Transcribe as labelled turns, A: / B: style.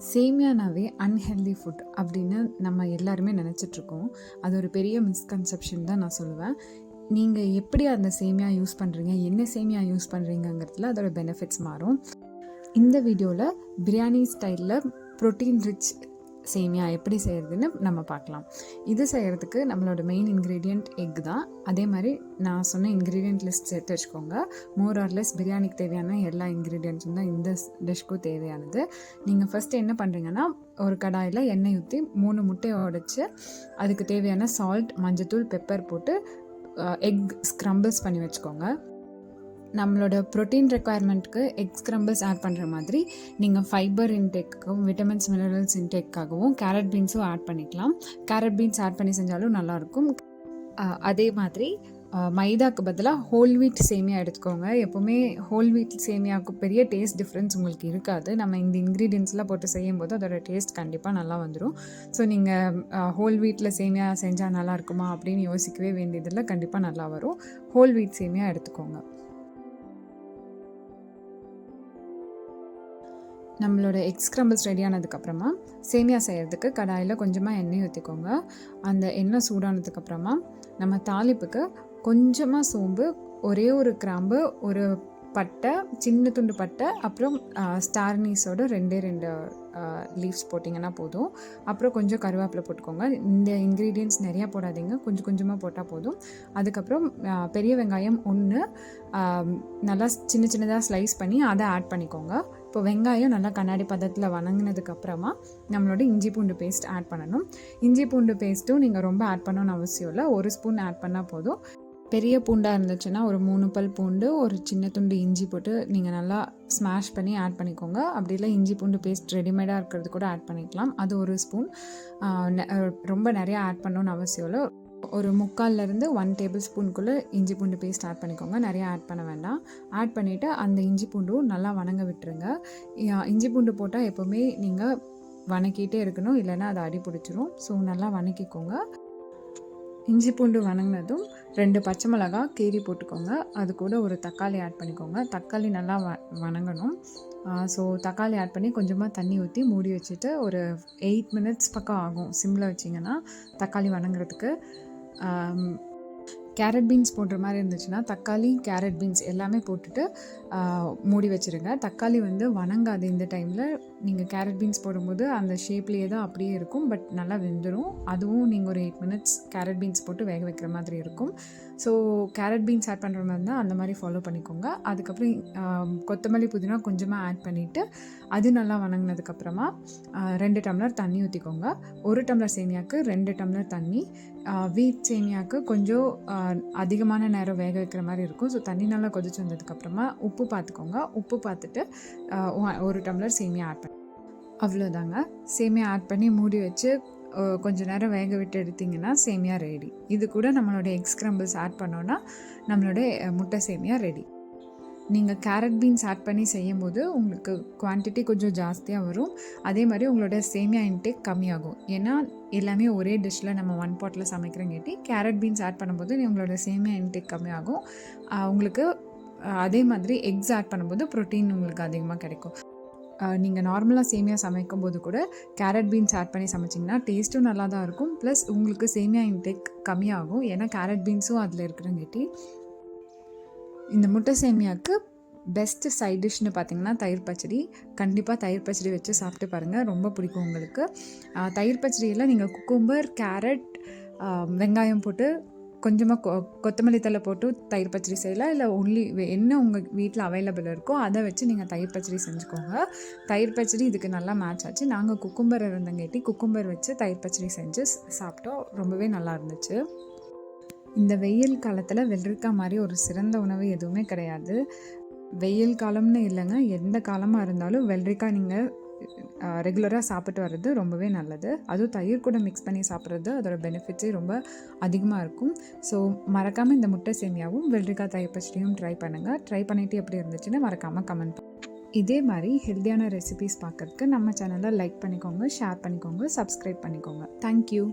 A: சேமியானாவே unhealthy food அப்படின்னு நம்ம எல்லாருமே நினச்சிட்ருக்கோம். அது ஒரு பெரிய மிஸ்கன்செப்ஷன் தான் நான் சொல்லுவேன். நீங்கள் எப்படி அந்த சேமியா யூஸ் பண்ணுறீங்க, என்ன சேமியா யூஸ் பண்ணுறீங்கங்கிறதுல அதோட பெனிஃபிட்ஸ் மாறும். இந்த வீடியோவில் பிரியாணி ஸ்டைலில் ப்ரோட்டீன் ரிச் சேமியா எப்படி செய்கிறதுன்னு நம்ம பார்க்கலாம். இது செய்கிறதுக்கு நம்மளோட மெயின் இன்க்ரீடியண்ட் எக் தான். அதே மாதிரி நான் சொன்ன இன்க்ரீடியண்ட் லிஸ்ட் சேர்த்து வச்சுக்கோங்க. மோர் ஆர் லெஸ் பிரியாணிக்கு தேவையான எல்லா இன்க்ரீடியண்ட்ஸும் தான் இந்த டிஷ்க்கும் தேவையானது. நீங்கள் ஃபஸ்ட்டு என்ன பண்ணுறீங்கன்னா, ஒரு கடாயில் எண்ணெய் ஊற்றி 3 முட்டையை உடைச்சி அதுக்கு தேவையான சால்ட், மஞ்சத்தூள், பெப்பர் போட்டு எக் ஸ்க்ரம்பிள்ஸ் பண்ணி வச்சுக்கோங்க. நம்மளோட ப்ரோட்டீன் ரெக்குவயர்மெண்ட்டுக்கு எக் ஸ்க்ரம்பிள்ஸ் ஆட் பண்ணுற மாதிரி நீங்கள் ஃபைபர் இன்டேக்காகவும் விட்டமின்ஸ் மினரல்ஸ் இன்டேக்காகவும் கேரட் பீன்ஸும் ஆட் பண்ணிக்கலாம். கேரட் பீன்ஸ் ஆட் பண்ணி செஞ்சாலும் நல்லாயிருக்கும். அதே மாதிரி மைதாக்கு பதிலாக ஹோல் வீட் சேமியா எடுத்துக்கோங்க. எப்போவுமே ஹோல் வீட் சேமியாவுக்கு பெரிய டேஸ்ட் டிஃப்ரென்ஸ் உங்களுக்கு இருக்காது. நம்ம இந்த இன்க்ரீடியன்ஸ்லாம் போட்டு செய்யும் போது அதோட டேஸ்ட் கண்டிப்பாக நல்லா வந்துடும். ஸோ நீங்கள் ஹோல் வீட்டில் சேமியா செஞ்சால் நல்லா இருக்குமா அப்படின்னு யோசிக்கவே வேண்டியதில்லை. கண்டிப்பாக நல்லா வரும். ஹோல் வீட் சேமியா எடுத்துக்கோங்க. நம்மளோட எக் ஸ்க்ரம்பிள்ஸ் ரெடி ஆனதுக்கப்புறமா சேமியா செய்கிறதுக்கு கடாயில் கொஞ்சமாக எண்ணெய் ஊற்றிக்கோங்க. அந்த எண்ணெய் சூடானதுக்கப்புறமா நம்ம தாளிப்புக்கு கொஞ்சமாக சோம்பு, ஒரே ஒரு கிராம்பு, ஒரு பட்டை, சின்ன துண்டு பட்டை, அப்புறம் ஸ்டார் நீஸோட 2 லீவ்ஸ் போட்டிங்கன்னா போதும். அப்புறம் கொஞ்சம் கருவேப்பிலை போட்டுக்கோங்க. இந்த இன்க்ரீடியன்ட்ஸ் நிறையா போடாதீங்க, கொஞ்சம் கொஞ்சமாக போட்டால் போதும். அதுக்கப்புறம் பெரிய வெங்காயம் 1 நல்லா சின்னதாக ஸ்லைஸ் பண்ணி அதை ஆட் பண்ணிக்கோங்க. இப்போ வெங்காயம் நல்லா கண்ணாடி பதத்தில் வணங்கினதுக்கப்புறமா நம்மளோட இஞ்சி பூண்டு பேஸ்ட் ஆட் பண்ணணும். இஞ்சி பூண்டு பேஸ்ட்டும் நீங்கள் ரொம்ப ஆட் பண்ணணும்னு அவசியம் இல்லை, 1 ஸ்பூன் ஆட் பண்ணால் போதும். பெரிய பூண்டாக இருந்துச்சுன்னா ஒரு 3 பல் பூண்டு, ஒரு சின்ன துண்டு இஞ்சி போட்டு நீங்கள் நல்லா ஸ்மாஷ் பண்ணி ஆட் பண்ணிக்கோங்க. அப்படி இல்லை இஞ்சி பூண்டு பேஸ்ட் ரெடிமேடாக இருக்கிறது கூட ஆட் பண்ணிக்கலாம். அது 1 ஸ்பூன். ரொம்ப நிறையா ஆட் பண்ணணும்னு அவசியம் இல்லை. ஒரு 3/4 1 டேபிள் ஸ்பூனுக்குள்ளே இஞ்சி பூண்டு பேஸ்ட் ஆட் பண்ணிக்கோங்க. நிறையா ஆட் பண்ண வேண்டாம். ஆட் பண்ணிவிட்டு அந்த இஞ்சி பூண்டும் நல்லா வணங்க விட்டுருங்க. இஞ்சி பூண்டு போட்டால் எப்போவுமே நீங்கள் வணக்கிட்டே இருக்கணும், இல்லைன்னா அதை அடி பிடிச்சிரும். ஸோ நல்லா வணக்கிக்கோங்க. இஞ்சி பூண்டு வணங்கினதும் 2 பச்சை மிளகா கீரி போட்டுக்கோங்க. அது கூட ஒரு தக்காளி ஆட் பண்ணிக்கோங்க. தக்காளி நல்லா வணங்கணும். ஸோ தக்காளி ஆட் பண்ணி கொஞ்சமாக தண்ணி ஊற்றி மூடி வச்சுட்டு ஒரு 8 மினிட்ஸ் பக்கம் ஆகும் சிம்மில் வச்சிங்கன்னா தக்காளி வணங்குறதுக்கு. கேரட் பீன்ஸ் போடுற மாதிரி இருந்துச்சுன்னா தக்காளி, கேரட் பீன்ஸ் எல்லாமே போட்டுட்டு மூடி வச்சுருங்க. தக்காளி வணங்காது இந்த டைமில். நீங்கள் கேரட் பீன்ஸ் போடும்போது அந்த ஷேப்லேயே தான் அப்படியே இருக்கும், பட் நல்லா வெந்துடும். அதுவும் நீங்கள் ஒரு 8 மினிட்ஸ் கேரட் பீன்ஸ் போட்டு வேக வைக்கிற மாதிரி இருக்கும். ஸோ கேரட் பீன்ஸ் ஆட் பண்ணுற மாதிரி இருந்தால் அந்த மாதிரி ஃபாலோ பண்ணிக்கோங்க. அதுக்கப்புறம் கொத்தமல்லி, புதினா கொஞ்சமாக ஆட் பண்ணிவிட்டு அது நல்லா வணங்கினதுக்கப்புறமா 2 டம்ளர் தண்ணி ஊற்றிக்கோங்க. 1 டம்ளர் சேமியாவுக்கு 2 டம்ளர் தண்ணி. வீட் சேமியாவுக்கு கொஞ்சம் அதிகமான நேரம் வேக வைக்கிற மாதிரி இருக்கும். ஸோ தண்ணி நல்லா கொதிச்சு வந்ததுக்கப்புறமா உப்பு பார்த்துக்கோங்க. உப்பு பார்த்துட்டு 1 டம்ளர் சேமியா ஆட் பண்ணி அவ்வளோதாங்க. சேமியா ஆட் பண்ணி மூடி வச்சு கொஞ்சம் நேரம் வேக விட்டு எடுத்திங்கன்னா சேமியா ரெடி. இது கூட நம்மளோட எக் ஸ்க்ரம்பிள்ஸ் ஆட் பண்ணோன்னா நம்மளோட முட்டை சேமியா ரெடி. நீங்கள் கேரட் பீன்ஸ் ஆட் பண்ணி செய்யும் போது உங்களுக்கு குவான்டிட்டி கொஞ்சம் ஜாஸ்தியாக வரும். அதே மாதிரி உங்களோட சேமியா இன்டேக் கம்மியாகும். ஏன்னா எல்லாமே ஒரே டிஷ்ஷில் நம்ம 1 பாட்டில் சமைக்கிறங்காட்டி கேரட் பீன்ஸ் ஆட் பண்ணும்போது உங்களோட சேமியா இன்டேக் கம்மியாகும். உங்களுக்கு அதே மாதிரி எக்ஸ் ஆட் பண்ணும்போது ப்ரோட்டீன் உங்களுக்கு அதிகமாக கிடைக்கும். நீங்கள் நார்மலாக சேமியா சமைக்கும் போது கூட கேரட் பீன்ஸ் ஆட் பண்ணி சமைச்சிங்கன்னா டேஸ்ட்டும் நல்லா தான் இருக்கும். ப்ளஸ் உங்களுக்கு சேமியா இன்டேக் கம்மியாகும், ஏன்னா கேரட் பீன்ஸும் அதில் இருக்கிறங்காட்டி. இந்த முட்டை சேமியாவுக்கு பெஸ்ட்டு சைட் டிஷ்னு பார்த்திங்கன்னா தயிர் பச்சடி. கண்டிப்பாக தயிர் பச்சடி வச்சு சாப்பிட்டு பாருங்கள், ரொம்ப பிடிக்கும் உங்களுக்கு. தயிர் பச்சடியில் நீங்கள் குக்கும்பர், கேரட், வெங்காயம் போட்டு கொஞ்சமாக கொத்தமல்லி தழை போட்டு தயிர் பச்சடி செய்யலாம். இல்லை ஒன்லி என்ன உங்கள் வீட்டில் அவைலபிள் இருக்கோ அதை வச்சு நீங்கள் தயிர் பச்சடி செஞ்சுக்கோங்க. தயிர் பச்சடி இதுக்கு நல்லா மேட்ச் ஆச்சு. நாங்கள் குக்கும்பர் இருந்தங்காட்டி குக்கும்பர் வச்சு தயிர் பச்சடி செஞ்சு சாப்பிட்டோம். ரொம்பவே நல்லா இருந்துச்சு. இந்த வெயில் காலத்தில் வெள்ளரிக்காய் மாதிரி ஒரு சிறந்த உணவு எதுவுமே கிடையாது. வெயில் காலம்னு இல்லைங்க, எந்த காலமாக இருந்தாலும் வெள்ளரிக்காய் நீங்கள் ரெகுலராக சாப்பிட்டு வர்றது ரொம்பவே நல்லது. அதுவும் தயிர் கூட மிக்ஸ் பண்ணி சாப்பிட்றது அதோட பெனிஃபிட்ஸே ரொம்ப அதிகமாக இருக்கும். ஸோ மறக்காமல் இந்த முட்டை சேமியாவும் வெள்ளரிக்காய் தயிர் பச்சடியும் ட்ரை பண்ணுங்கள். ட்ரை பண்ணிவிட்டு எப்படி இருந்துச்சுன்னு மறக்காமல் கமெண்ட் பண்ணுங்கள். இதே மாதிரி ஹெல்த்தியான ரெசிபீஸ் பார்க்குறதுக்கு நம்ம சேனலை லைக் பண்ணிக்கோங்க, ஷேர் பண்ணிக்கோங்க, சப்ஸ்கிரைப் பண்ணிக்கோங்க. தேங்க்யூ.